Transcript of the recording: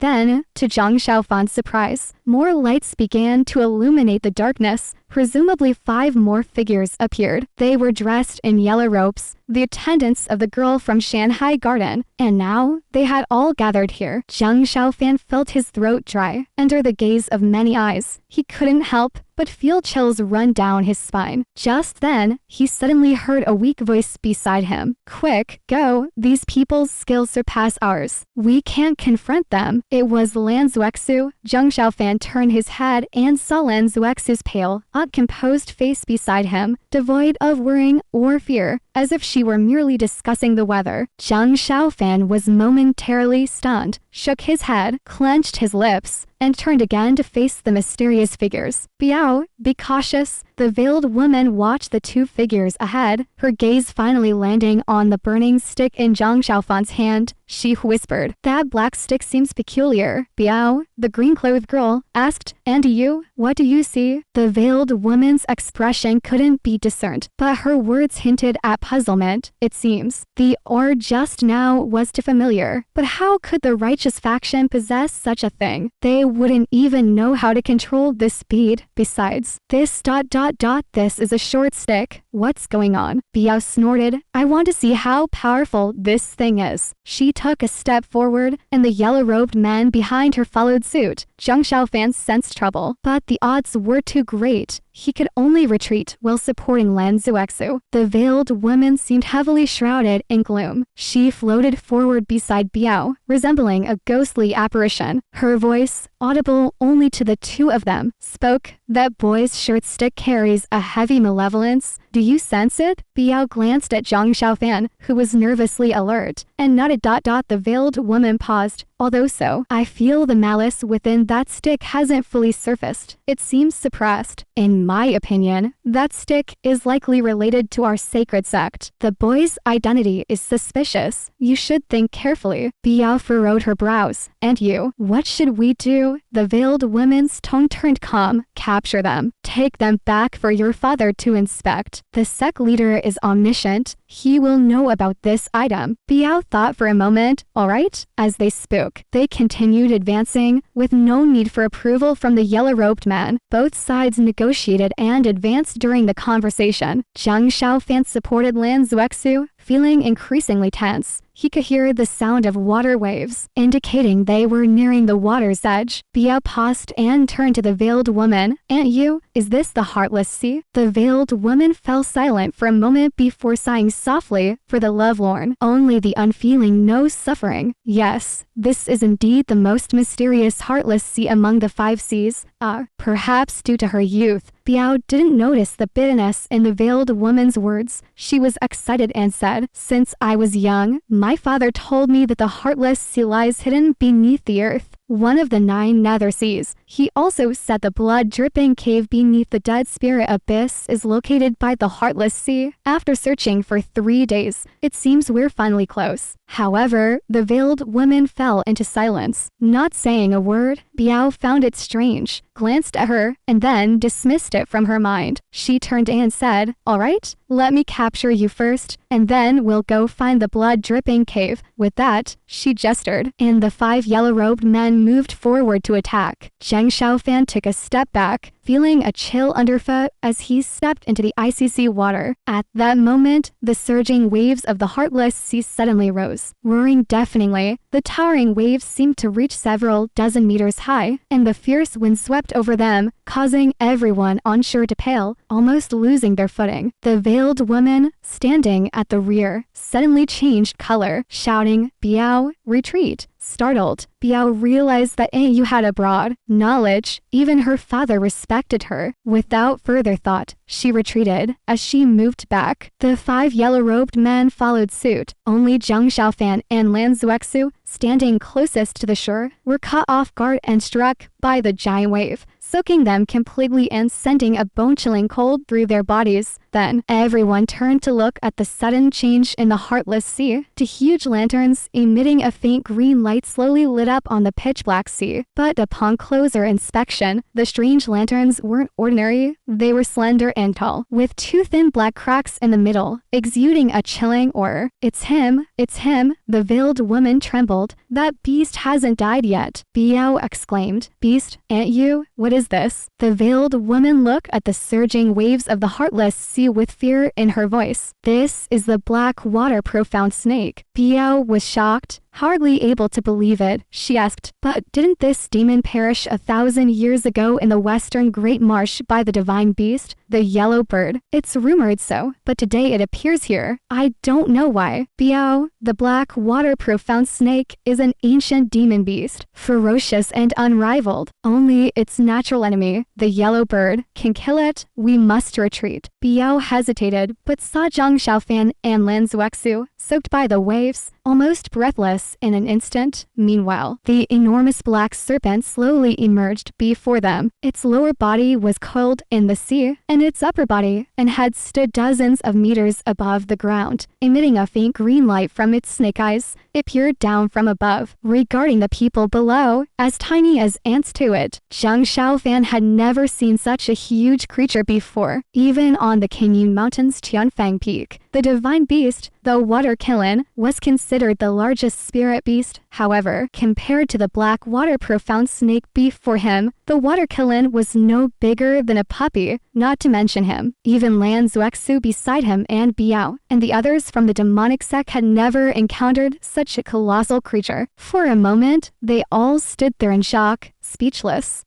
Then, to Zhang Xiaofan's surprise, more lights began to illuminate the darkness. Presumably 5 more figures appeared. They were dressed in yellow robes, the attendants of the girl from Shanghai Garden, and now they had all gathered here. Zhang Xiaofan felt his throat dry. Under the gaze of many eyes, he couldn't help but feel chills run down his spine. Just then, he suddenly heard a weak voice beside him. "Quick, go, these people's skills surpass ours. We can't confront them." It was Lan Zuexu. Zhang Xiaofan turned his head and saw Lan Zuexu's pale, composed face beside him, devoid of worrying or fear, as if she were merely discussing the weather. Zhang Xiaofan was momentarily stunned, shook his head, clenched his lips, and turned again to face the mysterious figures. "Biao, be cautious." The veiled woman watched the 2 figures ahead, her gaze finally landing on the burning stick in Zhang Xiaofan's hand. She whispered, "That black stick seems peculiar." Biao, the green-clothed girl, asked, "And you? What do you see?" The veiled woman's expression couldn't be discerned, but her words hinted at puzzlement. It seems the ore just now was too familiar. But how could the righteous faction possess such a thing? They wouldn't even know how to control this speed. Besides, this ... this is a short stick. What's going on? Biao snorted. "I want to see how powerful this thing is." She took a step forward, and the yellow-robed man behind her followed suit. Zhang Xiaofan sensed trouble, but the odds were too great. He could only retreat while supporting Lan Zuexu. The veiled woman seemed heavily shrouded in gloom. She floated forward beside Biao, resembling a ghostly apparition. Her voice, audible only to the 2 of them, spoke. "That boy's shirt stick carries a heavy malevolence. Do you sense it?" Biao glanced at Zhang Xiaofan, who was nervously alert, and nodded. The veiled woman paused. "Although so, I feel the malice within that stick hasn't fully surfaced. It seems suppressed. In my opinion, that stick is likely related to our sacred sect. The boy's identity is suspicious. You should think carefully." Biao furrowed her brows. "And you? What should we do?" The veiled woman's tone turned calm. "Capture them. Take them back for your father to inspect. The sect leader is omniscient. He will know about this item." Biao thought for a moment. "All right." As they spoke, they continued advancing, with no need for approval from the yellow-robed man. Both sides negotiated and advanced during the conversation. Zhang Xiaofan supported Lan Zuexu, feeling increasingly tense. He could hear the sound of water waves, indicating they were nearing the water's edge. Biao paused and turned to the veiled woman. "Aunt Yu, is this the heartless sea?" The veiled woman fell silent for a moment before sighing softly. "For the lovelorn, only the unfeeling knows suffering." "Yes, this is indeed the most mysterious heartless sea among the 5 seas. Perhaps due to her youth." Biao didn't notice the bitterness in the veiled woman's words. She was excited and said, "Since I was young, my father told me that the heartless sea lies hidden beneath the earth, one of the 9 nether seas. He also said the blood-dripping cave beneath the dead spirit abyss is located by the heartless sea. After searching for 3 days, it seems we're finally close." However, the veiled woman fell into silence, not saying a word. Biao found it strange, glanced at her, and then dismissed it from her mind. She turned and said, "All right, let me capture you first, and then we'll go find the blood-dripping cave." With that, she gestured, and the 5 yellow-robed men moved forward to attack. Zhang Xiaofan took a step back, feeling a chill underfoot as he stepped into the icy sea water. At that moment, the surging waves of the heartless sea suddenly rose, roaring deafeningly. The towering waves seemed to reach several dozen meters high, and the fierce wind swept over them, causing everyone on shore to pale, almost losing their footing. The veiled woman, standing at the rear, suddenly changed color, shouting, "Biao, retreat!" Startled, Biao realized that Aunt Yu had a broad knowledge. Even her father respected her. Without further thought, she retreated. As she moved back, the 5 yellow-robed men followed suit. Only Zhang Xiaofan and Lan Zuexu, standing closest to the shore, were caught off guard and struck by the giant wave. soaking them completely and sending a bone-chilling cold through their bodies. Then, everyone turned to look at the sudden change in the heartless sea. Two huge lanterns, emitting a faint green light, slowly lit up on the pitch-black sea. But upon closer inspection, the strange lanterns weren't ordinary. They were slender and tall, with two thin black cracks in the middle, exuding a chilling aura. It's him, the veiled woman trembled. That beast hasn't died yet, Biao exclaimed. Beast, ain't you? What is this? The veiled woman looked at the surging waves of the heartless sea with fear in her voice. This is the black water profound snake. Biao was shocked. Hardly able to believe it, she asked, but didn't this demon perish 1,000 years ago in the western Great Marsh by the divine beast, the yellow bird? It's rumored so, but today it appears here. I don't know why. Biao, the black water profound snake, is an ancient demon beast, ferocious and unrivaled. Only its natural enemy, the yellow bird, can kill it. We must retreat. Biao hesitated, but saw Zhang Xiaofan and Lan Zuexu, soaked by the waves, almost breathless in an instant. Meanwhile, the enormous black serpent slowly emerged before them. Its lower body was coiled in the sea, and its upper body and head stood dozens of meters above the ground. Emitting a faint green light from its snake eyes, it peered down from above, regarding the people below, as tiny as ants to it. Zhang Xiaofan had never seen such a huge creature before, even on the Qingyun Mountain's Tianfang Peak. The divine beast, the water kiln, was considered the largest spirit beast. However, compared to the black water profound snake before him, the water kiln was no bigger than a puppy, not to mention him. Even Lan Zuexu beside him and Biao, and the others from the demonic sect had never encountered such a colossal creature. For a moment, they all stood there in shock, speechless.